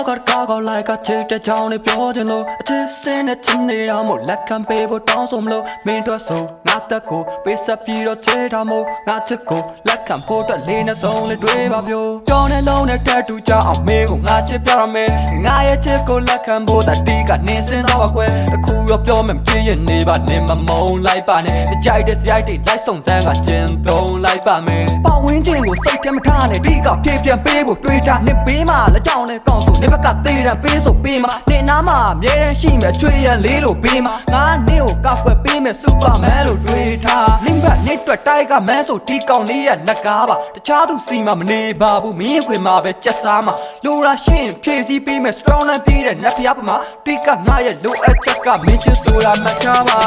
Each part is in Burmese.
ကောလိုက်ကချစ်တဲ့ကြောင်နဲ့ပြောချင်လို့အချစ်စင်းနဲ့ချစ်နေတာမို့လက်ခံပေးဖို့တောင်းဆိုမလို့မင်းတို့ဆိုငါတက်ကိုပေးဆက်ပြီးတော့ချစ်တာမို့ငါချစ်ကိုလက်ခံဖို့အတွက်လေးနဲ့ဆုံးလေးတွေးပါပြောကြောင်နဲ့လုံးနဲ့တက်တူကြအောင်မင်းကိုငါချစ်ပြရမယ်ငါရဲ့ချစ်ကိုလက်ခံဖို့တတိကနေစင်းတော့ပါကွယ်အခုရောပြောမှမချစ်ရင်နေပါနဲ့မမုန်းလိုက်ပါနဲ့ကြိုက်တဲ့စရိုက်တွေလိုက်ဆောင်စမ်းကကျင်းသုံးလိုက်ပါမယ်ပတ်ဝန်းကျင်ကိုစိတ်ထဲမထားနဲ့ဒီကပြေးပြန်ပေးဖို့တွေးတာနဲ့ပေးမှလက်ကြောင်နဲ့ကောင်းဆိုနေဘက်ကသေးတယ်ပေးဆိုပေးမှနေနာမှာအမြဲတမ်းရှိမယ်ချွေရန်လေးလို့ပေးမှငါနေကိုကောက်ွယ်ပေးမယ်စူပါမန်လို့တွေးထားလင်းဘက်နေတွက်တိုက်ကမန်းဆိုဒီကောင်လေးရဲ့နက်ကားပါတခြားသူစီမှာမနေပါဘူးမင်းခွေမှာပဲကြက်စားမှာလိုရာရှင်းဖြည့်စည်းပေးမယ် strong နဲ့ပြီးတဲ့နက်ဖျားပမာဒီကငါရဲ့လိုအပ်ချက်ကမင်းချစ်ဆိုတာမှတ်ထားပါ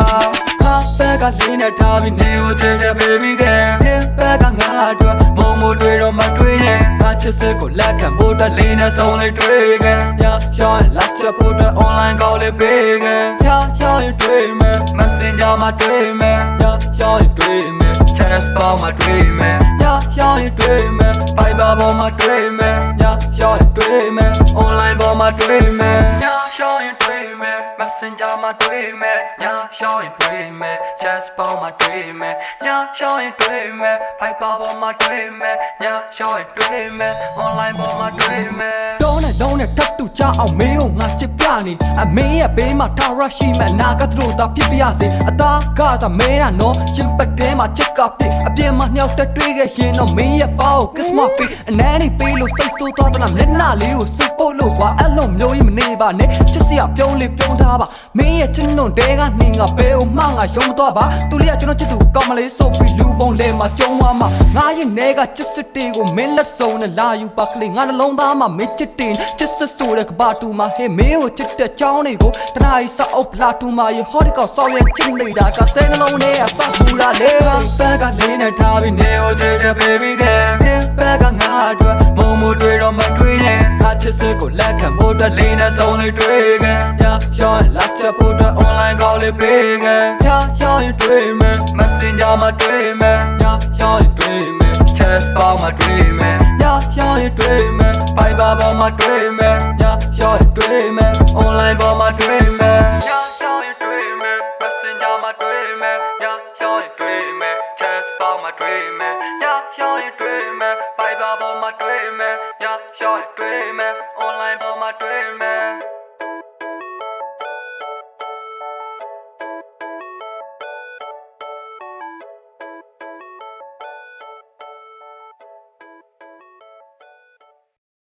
ဟာဘက်ကလေးနဲ့ထားပြီးနေကိုချစ်တဲ့ baby girl ဒီဘက်ကငါအတွက်မုံမို့တွေတော့မတွေးနဲ့ငါချစ်စစ်ကိုလက်ခံဖို့အတွက်လေးနဲ့ဆုံးလေးတွေးခဲ့ညရှောင်းလက်ချက်ဖို့အတွက် online call လေးပေးခဲ့ညရှောင်းရင်တွေးမယ် messenger မှာတွေးမယ်ညရှောင်းရင်တွေးမယ် text ပေါ်မှာတွေးမယ်ညရှောင်းရင်တွေးမယ် Viber ပေါ်မှာတွေးမယ်ညရှောင်းရင်တွေးမယ် online ပေါ်မှာတွေးမယ်ညရှောင်းရင်တွေးမယ် messenger မှာတွေးမယ်ညရှောင်းရင်တွေးမယ် text ပေါ်မှာတွေးမယ်ညရှောင်းရင်တွေးမယ် Viber ပေါ်မှာတွေးမယ်ညရှောင်းရင်တွေးမယ် online ပေါ်မှာတွေးမယ်လုံးနဲ့ထပ်တူကြအောင်မင်းကိုငါချစ်ပြနေအမင်းရဲ့ဘေးမှာထားရရှိမှနာကတို့သာဖြစ်ပြစေအသားကသာမဲတာနော်ရှင်ပတ်တဲမှာချစ်ကပြအပြင်မှာညှောက်တက်တွေးခဲ့ရင်တော့မင်းရဲ့ပေါကို kiss မပေးအနမ်းနေပေးလို့စိတ်ဆိုးသွားသလားလက်နာလေးကိုစုပ်ဖို့လို့ကွာအဲ့လိုမျိုးကြီးမနေပါနဲ့ချစ်စရာပြုံးလေးပြုံးထားပါမင်းရဲ့ချစ်နုံတဲကနေငါဘဲကိုမှငါရုံးသွားပါသူလေးကကျွန်တော်ချစ်သူကောင်းမလေးဆိုပြီးလူပုံလဲမှာကျုံသွားမှာငါရဲ့နေကချစ်စစ်တေကိုမင်းလက်စုံနဲ့လာယူပါကလေးငါနှလုံးသားမှာမင်းချစ်တင်ချစ်စစ်ဆိုတဲ့ကဘာတူမှာဟဲ့မင်းကိုချစ်တဲ့ချောင်းတွေကိုတနားရီစအုပ်လာတူမှာရေဟောဒီကောက်ဆောင်းရဲ့ချစ်နေတာကတဲနှလုံးနဲ့အစပူလာလေဘက်ကလေးနဲ့ထားပြီးနေကိုချစ်တဲ့ baby girl ဘက်ကငါအတွက်မုံမို့တွေတော့မတွေးနဲ့ငါချစ်စစ်ကိုလက်ခံဖို့အတွက်လေးနဲ့ဆုံးလေးတွေးခဲ့ညရှောင်းလက်ချက်ဖို့အတွက် online call လေးပေးခဲ့ညရှောင်းရင်တွေးမယ် messenger မှာတွေးမယ်ညရှောင်းရင်တွေးမယ် text ပေါ်မှာတွေးမယ်ညရှောင်းရင်တွေးမယ် Viber ပေါ်မှာတွေးမယ်ညရှောင်းရင်တွေးမယ် online ပေါ်မှာတွေးမယ်ညရှောင်းရင်တွေးမယ် messenger မှာတွေးမယ်ညရှောင်းရင်တွေးမယ် text ပေါ်မှာတွေးမယ်ညရှောင်းရင်တွေးမယ် Viber ပေါ်မှာတွေးမယ်ညရှောင်းရင်တွေးမယ် online ပေါ်မှာတွေး